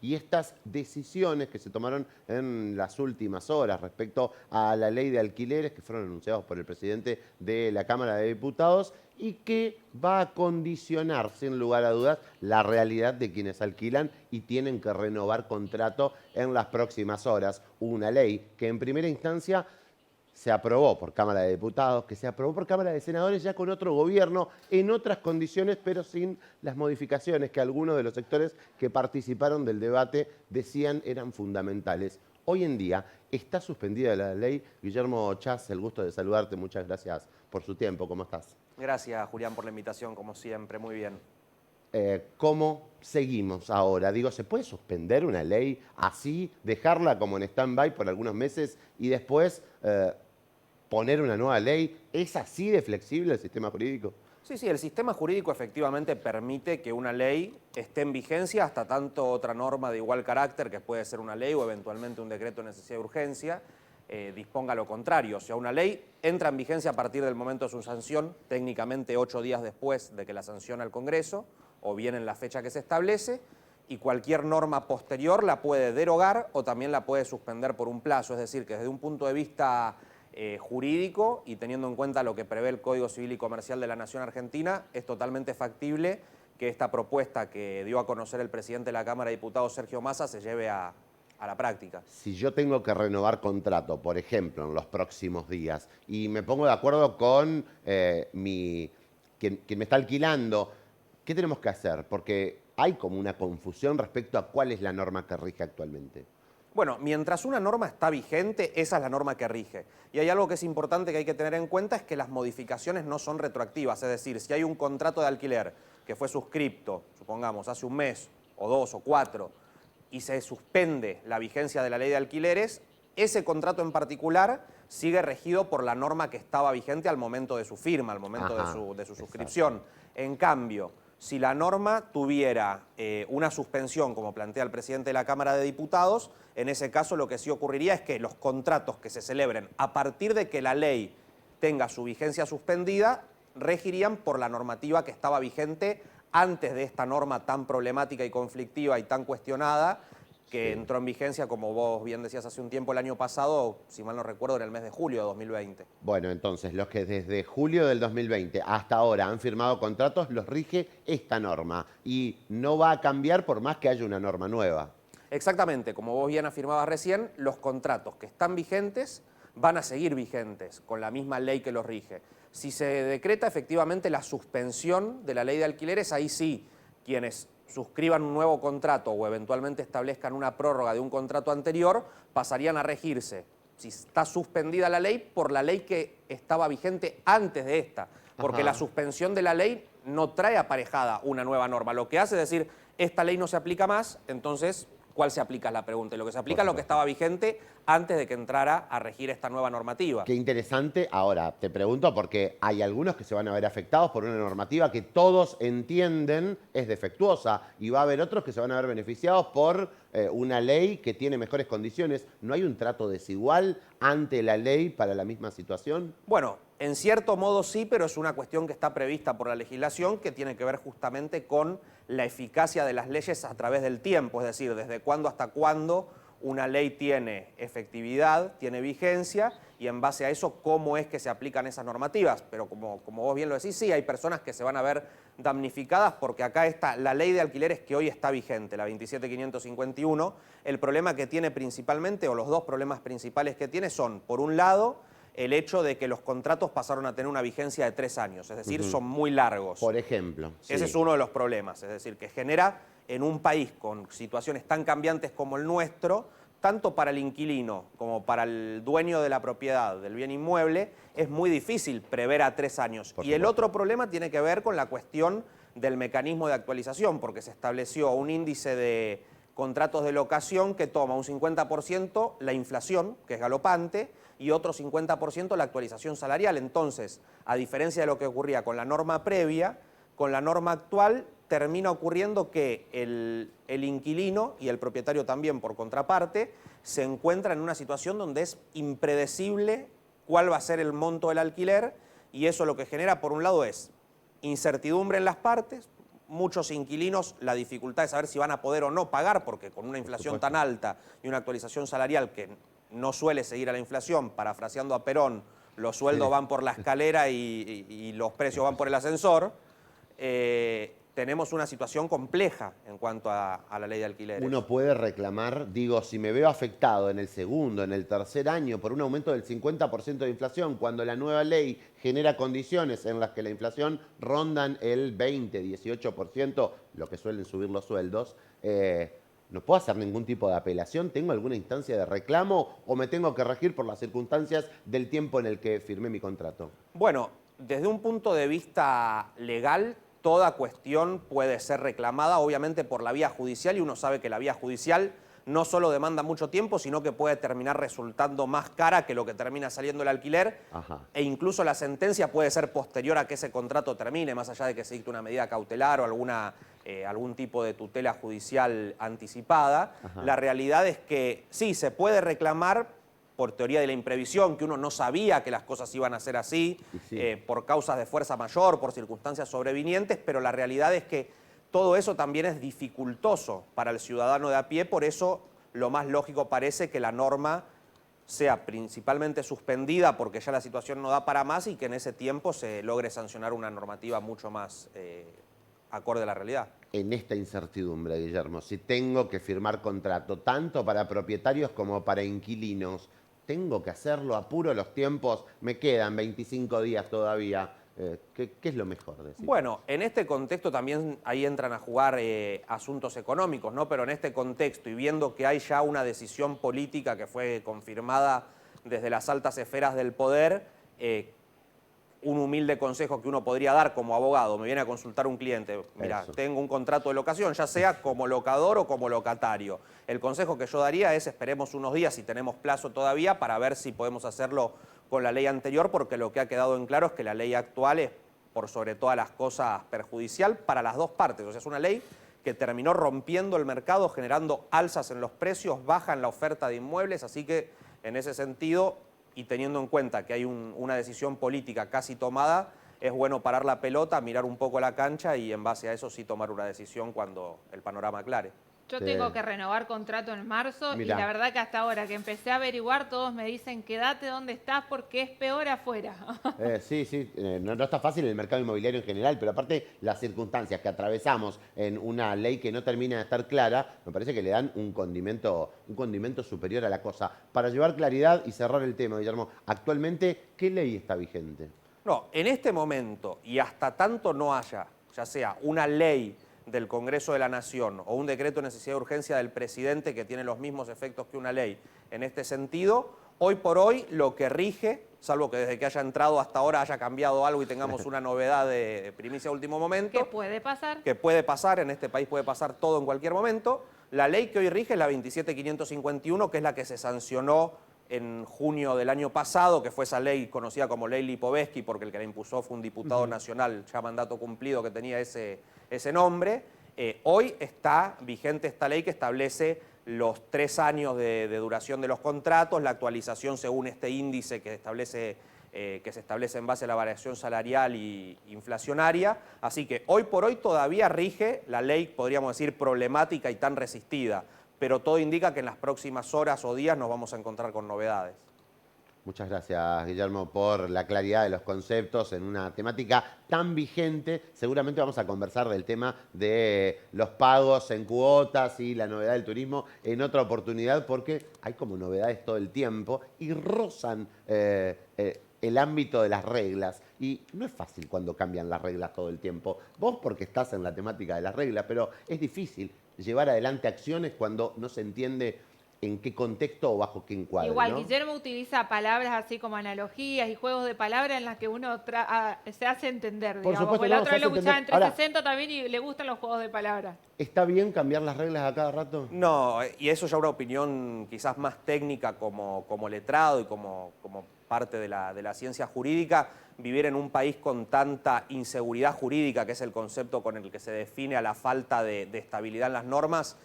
y estas decisiones que se tomaron en las últimas horas respecto a la ley de alquileres que fueron anunciados por el presidente de la Cámara de Diputados y que va a condicionar, sin lugar a dudas, la realidad de quienes alquilan y tienen que renovar contrato en las próximas horas. Una ley que en primera instancia se aprobó por Cámara de Diputados, que se aprobó por Cámara de Senadores ya con otro gobierno, en otras condiciones, pero sin las modificaciones que algunos de los sectores que participaron del debate decían eran fundamentales. Hoy en día está suspendida la ley. Guillermo Chas, el gusto de saludarte, muchas gracias por su tiempo. ¿Cómo estás? Gracias, Julián, por la invitación, como siempre, muy bien. ¿Cómo seguimos ahora? Digo, ¿se puede suspender una ley así, dejarla como en stand-by por algunos meses y después poner una nueva ley? ¿Es así de flexible el sistema jurídico? Sí, el sistema jurídico efectivamente permite que una ley esté en vigencia hasta tanto otra norma de igual carácter, que puede ser una ley o eventualmente un decreto de necesidad de urgencia, disponga lo contrario. O sea, una ley entra en vigencia a partir del momento de su sanción, técnicamente 8 días después de que la sanciona el Congreso, o bien en la fecha que se establece, y cualquier norma posterior la puede derogar o también la puede suspender por un plazo. Es decir, que desde un punto de vista jurídico y teniendo en cuenta lo que prevé el Código Civil y Comercial de la Nación Argentina, es totalmente factible que esta propuesta que dio a conocer el presidente de la Cámara de Diputados, Sergio Massa, se lleve a la práctica. Si yo tengo que renovar contrato, por ejemplo, en los próximos días, y me pongo de acuerdo con quien me está alquilando, ¿qué tenemos que hacer? Porque hay como una confusión respecto a cuál es la norma que rige actualmente. Bueno, mientras una norma está vigente, esa es la norma que rige. Y hay algo que es importante que hay que tener en cuenta, es que las modificaciones no son retroactivas. Es decir, si hay un contrato de alquiler que fue suscripto, supongamos, hace un mes, o 2 o 4, y se suspende la vigencia de la ley de alquileres, ese contrato en particular sigue regido por la norma que estaba vigente al momento de su firma, al momento de su suscripción. En cambio, si la norma tuviera una suspensión, como plantea el presidente de la Cámara de Diputados, en ese caso lo que sí ocurriría es que los contratos que se celebren a partir de que la ley tenga su vigencia suspendida, regirían por la normativa que estaba vigente antes de esta norma tan problemática y conflictiva y tan cuestionada, que entró en vigencia, como vos bien decías hace un tiempo, el año pasado, si mal no recuerdo, en el mes de julio de 2020. Bueno, entonces, los que desde julio del 2020 hasta ahora han firmado contratos, los rige esta norma y no va a cambiar por más que haya una norma nueva. Exactamente, como vos bien afirmabas recién, los contratos que están vigentes van a seguir vigentes con la misma ley que los rige. Si se decreta efectivamente la suspensión de la ley de alquileres, ahí sí, quienes suscriban un nuevo contrato o eventualmente establezcan una prórroga de un contrato anterior, pasarían a regirse, si está suspendida la ley, por la ley que estaba vigente antes de esta, porque la suspensión de la ley no trae aparejada una nueva norma. Lo que hace es decir, esta ley no se aplica más, entonces, ¿cuál se aplica? Es la pregunta. Y lo que se aplica es lo que estaba vigente antes de que entrara a regir esta nueva normativa. Qué interesante. Ahora, te pregunto porque hay algunos que se van a ver afectados por una normativa que todos entienden es defectuosa y va a haber otros que se van a ver beneficiados por una ley que tiene mejores condiciones. ¿No hay un trato desigual ante la ley para la misma situación? Bueno, en cierto modo sí, pero es una cuestión que está prevista por la legislación que tiene que ver justamente con la eficacia de las leyes a través del tiempo, es decir, desde cuándo hasta cuándo una ley tiene efectividad, tiene vigencia, y en base a eso cómo es que se aplican esas normativas. Pero como vos bien lo decís, sí, hay personas que se van a ver damnificadas porque acá está la ley de alquileres que hoy está vigente, la 27551. El problema que tiene principalmente, o los dos problemas principales que tiene son, por un lado, el hecho de que los contratos pasaron a tener una vigencia de 3 años, es decir, son muy largos. Por ejemplo. Sí. Ese es uno de los problemas, es decir, que genera en un país con situaciones tan cambiantes como el nuestro, tanto para el inquilino como para el dueño de la propiedad del bien inmueble, es muy difícil prever a 3 años. Y el otro problema tiene que ver con la cuestión del mecanismo de actualización, porque se estableció un índice de contratos de locación que toma un 50% la inflación, que es galopante, y otro 50% la actualización salarial. Entonces, a diferencia de lo que ocurría con la norma previa, con la norma actual termina ocurriendo que el inquilino y el propietario también, por contraparte, se encuentran en una situación donde es impredecible cuál va a ser el monto del alquiler, y eso lo que genera, por un lado, es incertidumbre en las partes, muchos inquilinos la dificultad de saber si van a poder o no pagar, porque con una inflación tan alta y una actualización salarial que no suele seguir a la inflación, parafraseando a Perón, los sueldos van por la escalera y los precios van por el ascensor, tenemos una situación compleja en cuanto a la ley de alquileres. Uno puede reclamar, digo, si me veo afectado en el segundo, en el tercer año por un aumento del 50% de inflación, cuando la nueva ley genera condiciones en las que la inflación rondan el 20, 18%, lo que suelen subir los sueldos, ¿no puedo hacer ningún tipo de apelación? ¿Tengo alguna instancia de reclamo o me tengo que regir por las circunstancias del tiempo en el que firmé mi contrato? Bueno, desde un punto de vista legal, toda cuestión puede ser reclamada, obviamente, por la vía judicial, y uno sabe que la vía judicial no solo demanda mucho tiempo, sino que puede terminar resultando más cara que lo que termina saliendo el alquiler. Ajá. E incluso la sentencia puede ser posterior a que ese contrato termine, más allá de que se dicte una medida cautelar o algún tipo de tutela judicial anticipada. Ajá. La realidad es que sí, se puede reclamar por teoría de la imprevisión, que uno no sabía que las cosas iban a ser así, sí. por causas de fuerza mayor, por circunstancias sobrevinientes, pero la realidad es que todo eso también es dificultoso para el ciudadano de a pie, por eso lo más lógico parece que la norma sea principalmente suspendida porque ya la situación no da para más y que en ese tiempo se logre sancionar una normativa mucho más acorde a la realidad. En esta incertidumbre, Guillermo, si tengo que firmar contrato tanto para propietarios como para inquilinos, ¿tengo que hacerlo? ¿Apuro los tiempos? Me quedan 25 días todavía. ¿Qué es lo mejor de decir? Bueno, en este contexto también ahí entran a jugar asuntos económicos, ¿no? Pero en este contexto y viendo que hay ya una decisión política que fue confirmada desde las altas esferas del poder, un humilde consejo que uno podría dar como abogado, me viene a consultar un cliente, mira, tengo un contrato de locación, ya sea como locador o como locatario. El consejo que yo daría es esperemos unos días, si tenemos plazo todavía, para ver si podemos hacerlo con la ley anterior, porque lo que ha quedado en claro es que la ley actual es, por sobre todas las cosas, perjudicial para las dos partes. O sea, es una ley que terminó rompiendo el mercado, generando alzas en los precios, baja en la oferta de inmuebles, así que en ese sentido, y teniendo en cuenta que hay una decisión política casi tomada, es bueno parar la pelota, mirar un poco la cancha y en base a eso sí tomar una decisión cuando el panorama aclare. Yo Sí. tengo que renovar contrato en marzo Mirá. y la verdad que hasta ahora que empecé a averiguar todos me dicen quédate donde estás porque es peor afuera. Sí, no está fácil el mercado inmobiliario en general, pero aparte las circunstancias que atravesamos en una ley que no termina de estar clara, me parece que le dan un condimento superior a la cosa. Para llevar claridad y cerrar el tema, Guillermo, actualmente, ¿qué ley está vigente? No, en este momento y hasta tanto no haya, ya sea una ley del Congreso de la Nación o un decreto de necesidad de urgencia del presidente que tiene los mismos efectos que una ley en este sentido, hoy por hoy lo que rige, salvo que desde que haya entrado hasta ahora haya cambiado algo y tengamos una novedad de primicia a último momento. ¿Qué puede pasar? Que puede pasar, en este país puede pasar todo en cualquier momento. La ley que hoy rige es la 27551, que es la que se sancionó en junio del año pasado, que fue esa ley conocida como ley Lipovetsky, porque el que la impuso fue un diputado nacional ya mandato cumplido que tenía ese nombre. Hoy está vigente esta ley que establece los 3 años de duración de los contratos, la actualización según este índice que se establece en base a la variación salarial y inflacionaria. Así que hoy por hoy todavía rige la ley, podríamos decir, problemática y tan resistida, pero todo indica que en las próximas horas o días nos vamos a encontrar con novedades. Muchas gracias, Guillermo, por la claridad de los conceptos en una temática tan vigente. Seguramente vamos a conversar del tema de los pagos en cuotas y la novedad del turismo en otra oportunidad, porque hay como novedades todo el tiempo y rozan el ámbito de las reglas. Y no es fácil cuando cambian las reglas todo el tiempo. Vos porque estás en la temática de las reglas, pero es difícil llevar adelante acciones cuando no se entiende en qué contexto o bajo qué encuadre. Igual, ¿no? Guillermo utiliza palabras así como analogías y juegos de palabras en las que uno se hace entender, Por digamos. supuesto, Porque la no, otra se vez lo hace escuchaba en entender. Ahora, 360 también y le gustan los juegos de palabras. ¿Está bien cambiar las reglas a cada rato? No, y eso ya una opinión quizás más técnica como letrado y como parte de la ciencia jurídica. Vivir en un país con tanta inseguridad jurídica, que es el concepto con el que se define a la falta de estabilidad en las normas,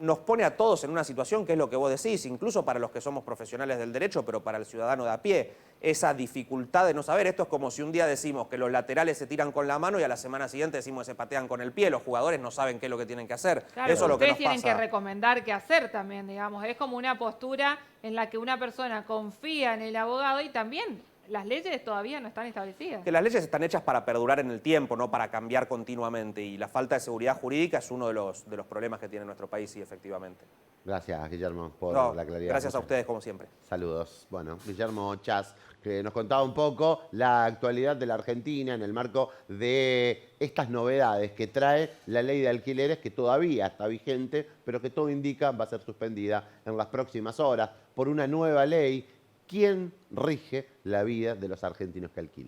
nos pone a todos en una situación que es lo que vos decís, incluso para los que somos profesionales del derecho, pero para el ciudadano de a pie, esa dificultad de no saber. Esto es como si un día decimos que los laterales se tiran con la mano y a la semana siguiente decimos que se patean con el pie. Los jugadores no saben qué es lo que tienen que hacer. Claro, Eso es lo que ustedes nos tienen pasa. que recomendar qué hacer también, digamos. Es como una postura en la que una persona confía en el abogado y también las leyes todavía no están establecidas. Que las leyes están hechas para perdurar en el tiempo, no para cambiar continuamente. Y la falta de seguridad jurídica es uno de los problemas que tiene nuestro país, sí, efectivamente. Gracias, Guillermo, por No, la claridad. gracias a ustedes, como siempre. Saludos. Bueno, Guillermo Chas, que nos contaba un poco la actualidad de la Argentina en el marco de estas novedades que trae la ley de alquileres, que todavía está vigente, pero que todo indica va a ser suspendida en las próximas horas por una nueva ley. ¿Quién rige la vida de los argentinos que alquilan?